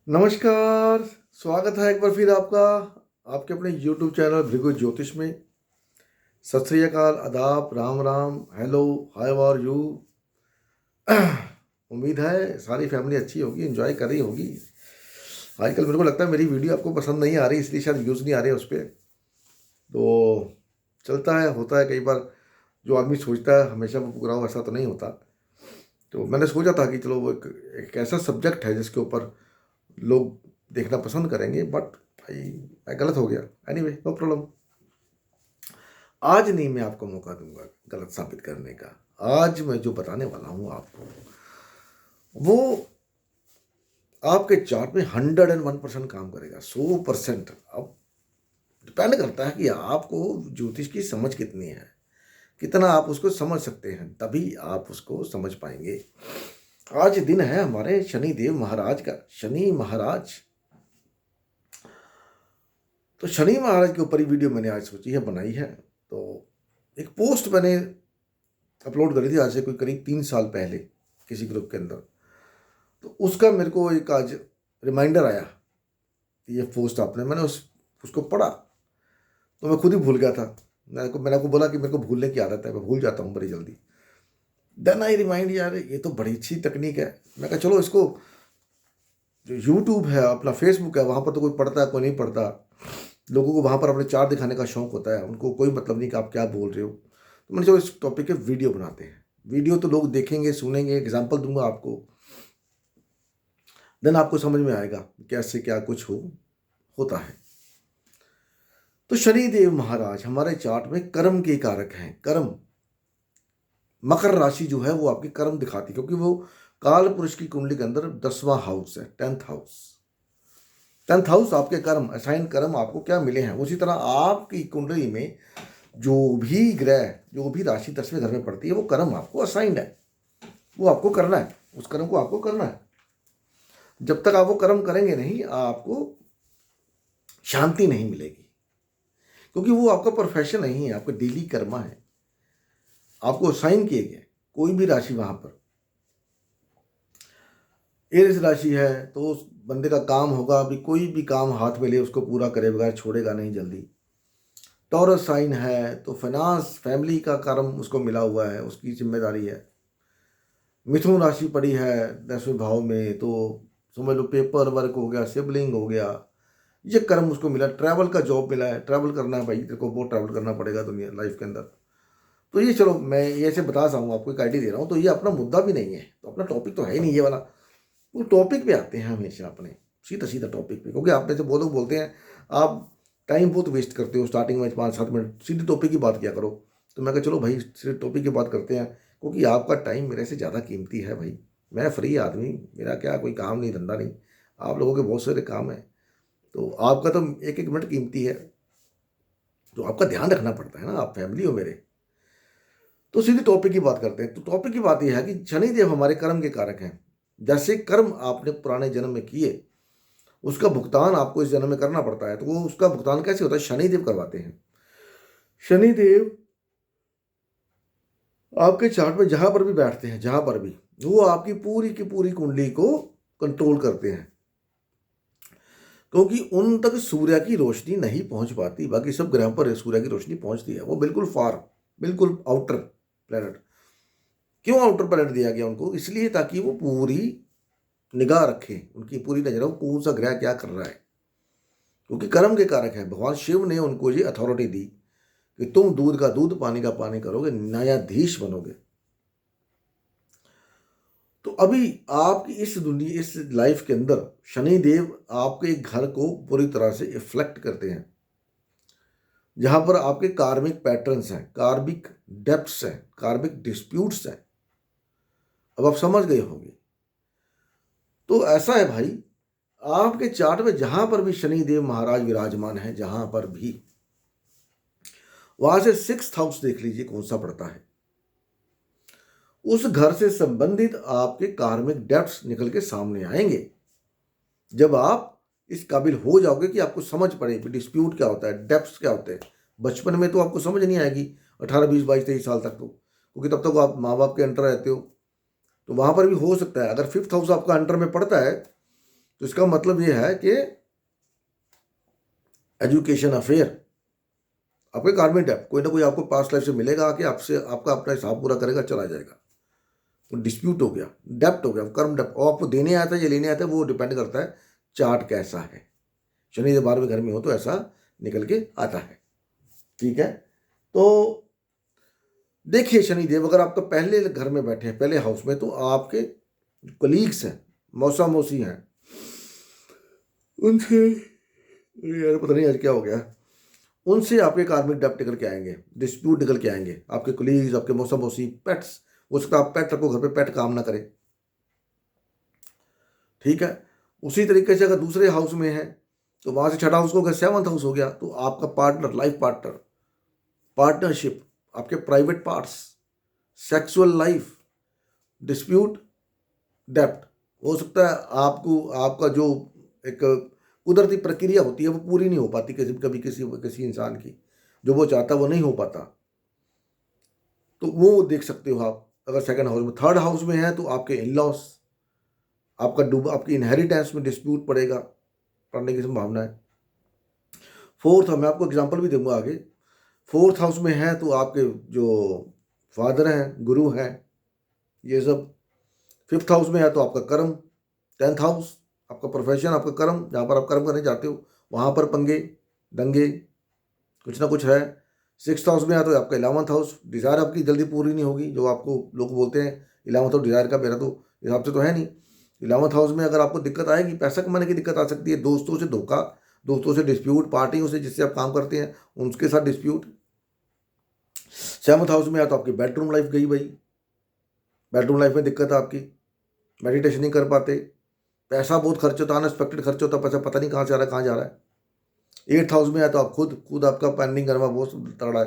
नमस्कार। स्वागत है एक बार फिर आपका आपके अपने YouTube चैनल भृगु ज्योतिष में। सत श्री अकाल, आदाब, राम राम, हेलो, हाउ आर यू। उम्मीद है सारी फैमिली अच्छी होगी, एंजॉय कर रही होगी। आजकल मेरे को लगता है मेरी वीडियो आपको पसंद नहीं आ रही, इसलिए शायद व्यूज़ नहीं आ रहे उस पर। तो चलता है, होता है कई बार। जो आदमी सोचता है हमेशा वो पूरा हो, ऐसा तो नहीं होता। तो मैंने सोचा था कि चलो वो एक ऐसा सब्जेक्ट है जिसके ऊपर लोग देखना पसंद करेंगे, बट भाई मैं गलत हो गया। Anyway, no problem. आज नहीं मैं आपको मौका दूंगा गलत साबित करने का। आज मैं जो बताने वाला हूं आपको, वो आपके चार्ट में 101% काम करेगा, 100%। अब डिपेंड करता है कि आपको ज्योतिष की समझ कितनी है, कितना आप उसको समझ सकते हैं, तभी आप उसको समझ पाएंगे। आज दिन है हमारे शनि देव महाराज का। शनि महाराज, तो शनि महाराज के ऊपर ही वीडियो मैंने आज सोची है, बनाई है। तो एक पोस्ट मैंने अपलोड करी थी आज से कोई करीब 3 साल पहले किसी ग्रुप के अंदर। तो उसका मेरे को एक आज रिमाइंडर आया कि ये पोस्ट मैंने उसको पढ़ा। तो मैं खुद ही भूल गया था। मैंने आपको बोला कि मेरे को भूलने की आदत है, मैं भूल जाता हूँ बड़ी जल्दी। देन आई रिमाइंड, यार ये तो बड़ी अच्छी तकनीक है। मैं कहा चलो इसको, जो यूट्यूब है अपना फेसबुक है, वहाँ पर तो कोई पढ़ता है कोई नहीं पढ़ता। लोगों को वहाँ पर अपने चार्ट दिखाने का शौक होता है, उनको कोई मतलब नहीं कि आप क्या बोल रहे हो। तो मैंने चलो इस टॉपिक पे वीडियो बनाते हैं। वीडियो तो लोग देखेंगे, सुनेंगे, एग्जाम्पल दूंगा आपको, देन आपको समझ में आएगा कैसे क्या कुछ होता है। तो शनिदेव महाराज हमारे चार्ट में कर्म के कारक हैं। कर्म, मकर राशि जो है वो आपकी कर्म दिखाती है, क्योंकि वो काल पुरुष की कुंडली के अंदर 10वां हाउस है, 10th हाउस। 10th हाउस आपके कर्म, असाइन कर्म आपको क्या मिले हैं। उसी तरह आपकी कुंडली में जो भी ग्रह, जो भी राशि 10वें घर में पड़ती है, वो कर्म आपको असाइंड है, वो आपको करना है, उस कर्म को आपको करना है। जब तक आप वो कर्म करेंगे नहीं, आपको शांति नहीं मिलेगी, क्योंकि वो आपका प्रोफेशन नहीं है, आपका डेली कर्मा है, आपको असाइन किए गए। कोई भी राशि वहां पर एरिस राशि है तो उस बंदे का काम होगा, अभी कोई भी काम हाथ में ले उसको पूरा करे बगैर छोड़ेगा नहीं जल्दी। टॉरस साइन है तो फाइनेंस, फैमिली का कर्म उसको मिला हुआ है, उसकी जिम्मेदारी है। मिथुन राशि पड़ी है 10वें भाव में, तो समझ लो पेपर वर्क हो गया, सिबलिंग हो गया, ये कर्म उसको मिला। ट्रैवल का जॉब मिला है, ट्रैवल करना है भाई, तेरे को बहुत ट्रैवल करना पड़ेगा दुनिया लाइफ के अंदर। तो ये चलो मैं ये ऐसे बता रहा हूँ, आपको एक आइडिया दे रहा हूँ। तो ये अपना मुद्दा भी नहीं है, तो अपना टॉपिक तो है ही नहीं ये वाला। वो टॉपिक पे आते हैं हमेशा अपने सीधा सीधा टॉपिक पे, क्योंकि आप में से बहुत लोग बोलते हैं आप टाइम बहुत वेस्ट करते हो स्टार्टिंग में 5-7 मिनट, सीधे टॉपिक की बात किया करो। तो मैं कहा चलो भाई सीधे टॉपिक की बात करते हैं, क्योंकि आपका टाइम मेरे से ज़्यादा कीमती है भाई। मैं फ्री आदमी, मेरा क्या कोई काम नहीं, धंधा नहीं। आप लोगों के बहुत सारे काम हैं, तो आपका तो एक एक मिनट कीमती है, तो आपका ध्यान रखना पड़ता है ना, आप फैमिली हो मेरे। तो सीधे टॉपिक की बात करते हैं। तो टॉपिक की बात यह है कि शनिदेव हमारे कर्म के कारक हैं। जैसे कर्म आपने पुराने जन्म में किए, उसका भुगतान आपको इस जन्म में करना पड़ता है। तो वो उसका भुगतान कैसे होता है, शनिदेव करवाते हैं। शनिदेव आपके चार्ट में जहां पर भी बैठते हैं, जहां पर भी, वो आपकी पूरी की पूरी कुंडली को कंट्रोल करते हैं, क्योंकि उन तक सूर्य की रोशनी नहीं पहुंच पाती। बाकी सब ग्रहों पर सूर्य की रोशनी पहुंचती है, वो बिल्कुल फार, बिल्कुल आउटर प्लेनेट। क्यों आउटर प्लेनेट दिया गया उनको, इसलिए ताकि वो पूरी निगाह रखें, उनकी पूरी नजर हो कौन सा ग्रह क्या कर रहा है, क्योंकि कर्म के कारक है। भगवान शिव ने उनको ये अथॉरिटी दी कि तुम दूध का दूध पानी का पानी करोगे, न्यायाधीश बनोगे। तो अभी आपकी इस दुनिया, इस लाइफ के अंदर शनि देव आपके घर को पूरी तरह से इफ्लेक्ट करते हैं, जहां पर आपके कार्मिक पैटर्न्स हैं, कार्मिक डेप्थ्स हैं, कार्मिक डिस्प्यूट्स हैं। अब आप समझ गए होंगे। तो ऐसा है भाई, आपके चार्ट में जहां पर भी शनि देव महाराज विराजमान है, जहां पर भी, वहां से 6th हाउस देख लीजिए कौन सा पड़ता है। उस घर से संबंधित आपके कार्मिक डेप्थ्स निकल के सामने आएंगे जब आप इस काबिल हो जाओगे कि आपको समझ पड़े कि डिस्प्यूट क्या होता है, डेप्थ्स क्या होते हैं। बचपन में तो आपको समझ नहीं आएगी, 18, 20, 22, 23 साल तक तो, क्योंकि तब तक आप माँ बाप के अंडर रहते हो। तो वहां पर भी हो सकता है, अगर 5th हाउस आपका अंडर में पड़ता है, तो इसका मतलब ये है कि एजुकेशन अफेयर, आपके कार्मिक डेप्ट, कोई ना कोई आपको पास्ट लाइफ से मिलेगा आके आपसे, आपका अपना हिसाब पूरा करेगा, चला जाएगा। वो डिस्प्यूट हो गया, डेप्ट हो गया, कर्म डेप्ट। और आपको देने आता है या लेने आता है वो डिपेंड करता है चार्ट कैसा है। शनि जब 12वें घर में हो तो ऐसा निकल के आता है। ठीक है, तो देखिए शनिदेव अगर आपका पहले घर में बैठे हैं, पहले हाउस में, तो आपके कलीग्स हैं, मौसा मौसी हैं, उनसे, यार पता नहीं आज क्या हो गया, उनसे आपके कार्मिक डेप्ट निकल के आएंगे, डिस्प्यूट निकल के आएंगे। आपके कलीग्स, आपके मौसा मौसी, पेट्स, हो सकता है आप पेट रखो घर पे, पेट काम ना करे। ठीक है, उसी तरीके से अगर दूसरे हाउस में है तो वहां से छठा हाउस को अगर 7th हाउस हो गया तो आपका पार्टनर, लाइफ पार्टनर, पार्टनरशिप, आपके private parts, sexual life, dispute, डेप्ट। हो सकता है आपको, आपका जो एक कुदरती प्रक्रिया होती है वो पूरी नहीं हो पाती किसी, कभी किसी किसी इंसान की, जो वो चाहता वो नहीं हो पाता, तो वो देख सकते हो आप अगर सेकंड हाउस में। थर्ड हाउस में है तो आपके इन लॉस, आपका डूब, आपकी इनहेरिटेंस में डिस्प्यूट पड़ेगा, पड़ने की संभावना है। फोर्थ, मैं आपको एग्जांपल भी दूंगा आगे। फोर्थ हाउस में है तो आपके जो फादर हैं, गुरु हैं, ये सब। फिफ्थ हाउस में है तो आपका कर्म। 10th हाउस आपका प्रोफेशन, आपका कर्म, जहाँ पर आप कर्म करने जाते हो वहाँ पर पंगे दंगे कुछ ना कुछ है। 6th हाउस में है तो आपका 11th हाउस, डिज़ायर आपकी जल्दी पूरी नहीं होगी, जो आपको लोग बोलते हैं 11th हाउस डिज़ायर का, मेरा तो हिसाब से तो है नहीं। 11th हाउस में अगर आपको दिक्कत आएगी, पैसा कमाने की दिक्कत आ सकती है, दोस्तों से धोखा, दोस्तों से डिस्प्यूट, पार्टियों से जिससे आप काम करते हैं उनके साथ डिस्प्यूट। 7th हाउस में है तो आपकी बेडरूम लाइफ गई भाई, बेडरूम लाइफ में दिक्कत है आपकी, मेडिटेशन नहीं कर पाते, पैसा बहुत खर्च होता है, अनएक्सपेक्टेड खर्च होता है, पैसा पता नहीं कहाँ जा रहा है, कहाँ जा रहा है। 8th हाउस में है तो आप खुद खुद आपका पेंडिंग करना बहुत तगड़ा है।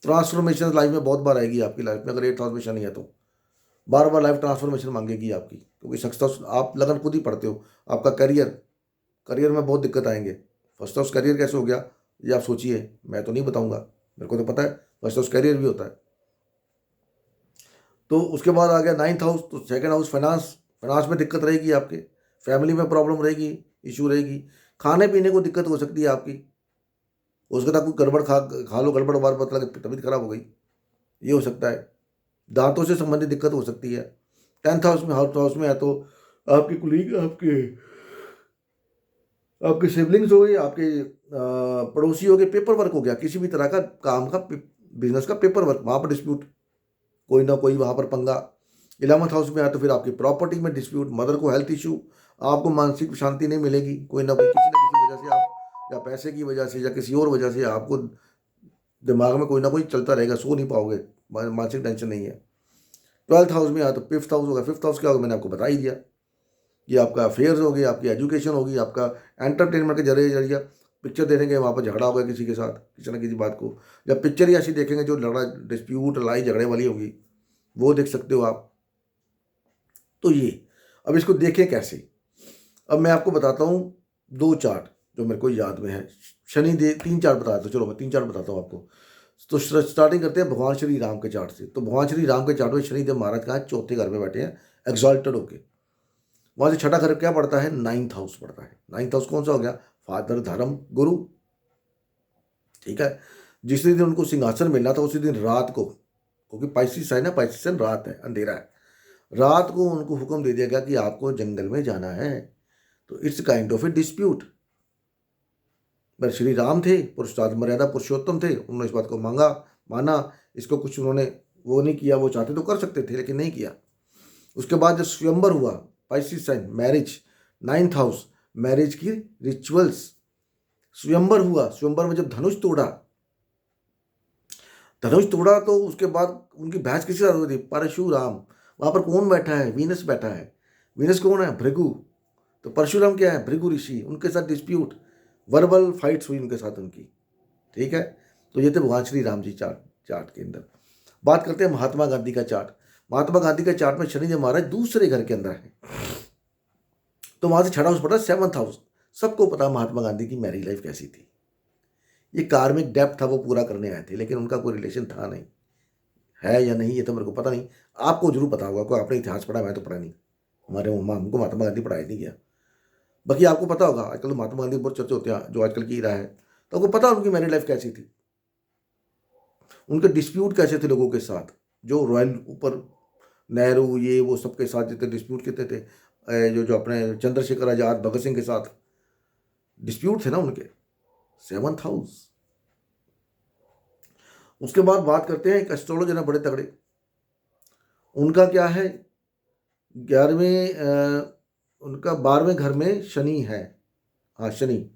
ट्रांसफॉर्मेशन लाइफ में बहुत बार आएगी आपकी लाइफ में, अगर 8th हाउस में शनि है तो बार बार लाइफ ट्रांसफॉर्मेशन मांगेगी आपकी, क्योंकि सक्सेस आप लगन खुद ही पढ़ते हो। आपका करियर, करियर में बहुत दिक्कत आएंगे। फर्स्ट हाउस करियर कैसे हो गया ये आप सोचिए, मैं तो नहीं बताऊंगा, मेरे को तो पता है फर्स्ट हाउस करियर भी होता है। तो उसके बाद आ गया 9th हाउस, तो सेकंड हाउस फाइनेंस, फाइनेंस में दिक्कत रहेगी आपके, फैमिली में प्रॉब्लम रहेगी, इशू रहेगी, खाने पीने को दिक्कत हो सकती है आपकी, उसके बाद कोई गड़बड़ खा खा लो, गड़बड़ बार पता लगे तबीयत खराब हो गई, ये हो सकता है। दांतों से संबंधित दिक्कत हो सकती है। 10th हाउस में, हाउस हाउस में है तो आपकी कुलीग, आपके आपके सिबलिंग्स हो गए, आपके पड़ोसी हो गए, पेपर वर्क हो गया, किसी भी तरह का काम का, बिजनेस का पेपर वर्क, वहाँ पर डिस्प्यूट, कोई ना कोई वहाँ पर पंगा। 11th हाउस में आया तो फिर आपकी प्रॉपर्टी में डिस्प्यूट, मदर को हेल्थ इशू, आपको मानसिक शांति नहीं मिलेगी, कोई ना कोई किसी न किसी वजह से आप, या पैसे की वजह से या किसी और वजह से आपको दिमाग में कोई ना कोई चलता रहेगा, सो नहीं पाओगे, मानसिक टेंशन नहीं है। 12th हाउस में आया तो 5th हाउस होगा। 5th हाउस क्या होगा मैंने आपको बता ही दिया, ये आपका अफेयर्स हो गई, आपकी एजुकेशन होगी, आपका एंटरटेनमेंट के जरिए जरिए पिक्चर देखेंगे, वहाँ पर झगड़ा होगा किसी के साथ, किसी न किसी बात को, जब पिक्चर ही ऐसी देखेंगे जो लड़ा डिस्प्यूट लड़ाई झगड़े वाली होगी, वो देख सकते हो आप। तो ये, अब इसको देखें कैसे, अब मैं आपको बताता हूँ 2 चार्ट जो मेरे को याद में है। शनि देव 3 चार्ट बताया, तो चलो मैं 3 चार्ट बताता हूँ आपको। तो स्टार्टिंग करते हैं भगवान श्री राम के चार्ट से। तो भगवान श्री राम के चार्ट में शनिदेव महाराज कहाँ है, चौथे घर में बैठे हैं, एग्जॉल्टेड होके। वहाँ से छठा घर क्या पड़ता है, 9th हाउस पड़ता है। 9th हाउस कौन सा हो गया, फादर, धर्म, गुरु। ठीक है, जिस दिन उनको सिंहासन मिलना था उसी दिन रात को, क्योंकि पाइसिस है ना, पाइसिस रात है, अंधेरा है, रात को उनको हुक्म दे दिया गया कि आपको जंगल में जाना है। तो it's kind of A dispute. पर श्री राम थे, पुरुषार्थ मर्यादा पुरुषोत्तम थे, उन्होंने इस बात को मांगा, माना, इसको कुछ उन्होंने वो नहीं किया, वो चाहते तो कर सकते थे लेकिन नहीं किया। उसके बाद जब स्वयंवर हुआ, Pisces sign, marriage, 9th house, marriage की रिचुअल्स, स्वयंवर हुआ, स्वयंवर में जब धनुष तोड़ा, धनुष तोड़ा तो उसके बाद उनकी बहस किसी साथ हुई थी, परशुराम। वहां पर कौन बैठा है, वीनस बैठा है। वीनस कौन है, भृगु। तो परशुराम क्या है, भृगु ऋषि, उनके साथ डिस्प्यूट, वर्बल फाइट्स हुई उनके साथ उनकी। ठीक है, तो ये थे भगवान श्री राम जी चार्ट, चार्ट के अंदर। बात करते हैं महात्मा गांधी का चार्ट। महात्मा गांधी के चार्ट में शनिदेव महाराज दूसरे घर के अंदर है, तो वहां से छठा हाउस पड़ा 7th हाउस। सबको पता महात्मा गांधी की मैरिज लाइफ कैसी थी, ये कार्मिक डेप्थ था, वो पूरा करने आए थे, लेकिन उनका कोई रिलेशन था नहीं, है या नहीं ये तो मेरे को पता नहीं, आपको जरूर पता होगा, कोई आपने इतिहास पढ़ा, मैं तो पढ़ा नहीं, हमारे मम्मा हमको महात्मा गांधी पढ़ाया नहीं गया। बाकी आपको पता होगा आजकल तो महात्मा गांधी बहुत चर्चे होते हैं, जो आजकल की ईरा है, तो आपको पता उनकी मैरिड लाइफ कैसी थी, उनके डिस्प्यूट कैसे थे लोगों के साथ, जो रॉयल ऊपर नेहरू ये वो सबके साथ जितने डिस्प्यूट कितने थे, जो जो अपने चंद्रशेखर आजाद भगत सिंह के साथ डिस्प्यूट थे ना उनके, 7th हाउस। उसके बाद बात करते हैं एक एस्ट्रोलॉजर है बड़े तगड़े, उनका क्या है, 11वें उनका 12वें घर में शनि है। हाँ शनि,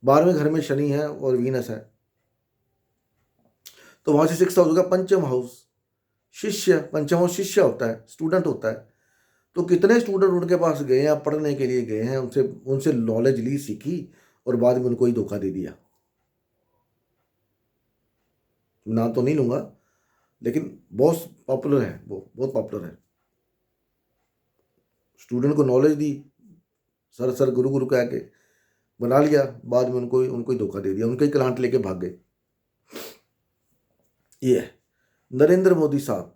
12वें घर में शनि है और वीनस है, तो वहां से 6th हाउस होगा पंचम हाउस, शिष्य, पंचम हाउस शिष्य होता है, स्टूडेंट होता है। तो कितने स्टूडेंट उनके पास गए हैं, पढ़ने के लिए गए हैं, उनसे उनसे नॉलेज ली, सीखी, और बाद में उनको ही धोखा दे दिया। नाम तो नहीं लूंगा, लेकिन बहुत पॉपुलर है, वो बहुत पॉपुलर है। स्टूडेंट को नॉलेज दी, सर सर गुरु गुरु कह के बना लिया, बाद में उनको उनको ही धोखा दे दिया, उनके ही क्लांट लेके भाग गए। ये है नरेंद्र मोदी साहब।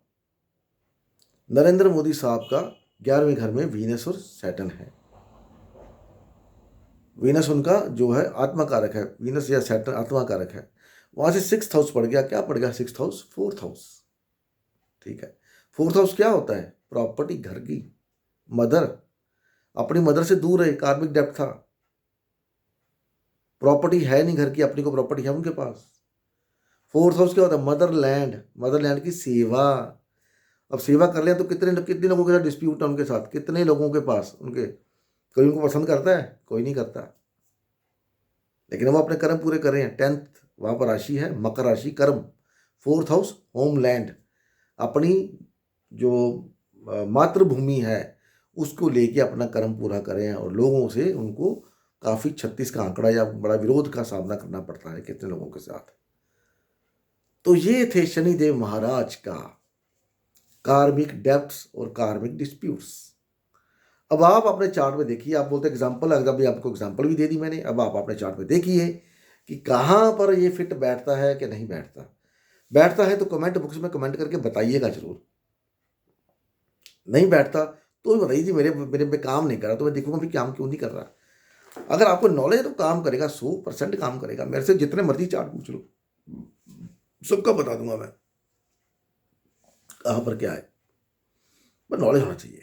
नरेंद्र मोदी साहब का 11वें घर में वीनस और सैटर्न है। वीनस उनका जो है आत्मा कारक है, वीनस या सैटर्न आत्मा कारक है। वहां से 6th हाउस पड़ गया, क्या पड़ गया 6th हाउस, 4th हाउस। ठीक है, 4th हाउस क्या होता है, प्रॉपर्टी, घर की, मदर, अपनी मदर से दूर है, कार्मिक डेप्थ था, प्रॉपर्टी है नहीं घर की, अपनी को प्रॉपर्टी है उनके पास। 4th हाउस क्या होता है, मदरलैंड, मदरलैंड की सेवा। अब सेवा कर लिया तो कितने कितने लोगों के साथ डिस्प्यूट है उनके साथ, कितने लोगों के पास उनके, कोई उनको पसंद करता है, कोई नहीं करता, लेकिन वो अपने कर्म पूरे कर रहे हैं। 10th वहां पर राशि है मकर राशि, कर्म। 4th हाउस होमलैंड, अपनी जो मातृभूमि है उसको लेके अपना कर्म पूरा करें, और लोगों से उनको काफी 36 का आंकड़ा या बड़ा विरोध का सामना करना पड़ता है कितने लोगों के साथ। तो ये थे शनिदेव महाराज का कार्मिक डेप्थ्स और कार्मिक डिस्प्यूट्स। अब आप अपने चार्ट में देखिए, आप बोलते एग्जाम्पल, अगर अभी आपको एग्जाम्पल भी दे दी मैंने, अब आप अपने चार्ट में देखिए कि कहाँ पर ये फिट बैठता है कि नहीं बैठता। बैठता है तो कमेंट बॉक्स में कमेंट करके बताइएगा जरूर, नहीं बैठता तो भी बताइए जी मेरे मेरे पे काम नहीं कर रहा, तो मैं देखूंगा फिर काम क्यों नहीं कर रहा। अगर आपको नॉलेज है तो काम करेगा, 100% काम करेगा। मेरे से जितने मर्जी चार्ट पूछ लो, सबका बता दूंगा मैं कहाँ पर क्या है, पर नॉलेज होना चाहिए।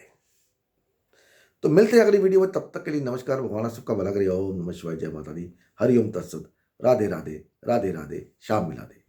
तो मिलते हैं अगली वीडियो में, तब तक के लिए नमस्कार। भगवान आप सबका भला करे। ओम नमः शिवाय, जय माता दी, हरि ओम तत्सत, राधे राधे, राधे राधे, शाम मिला दे।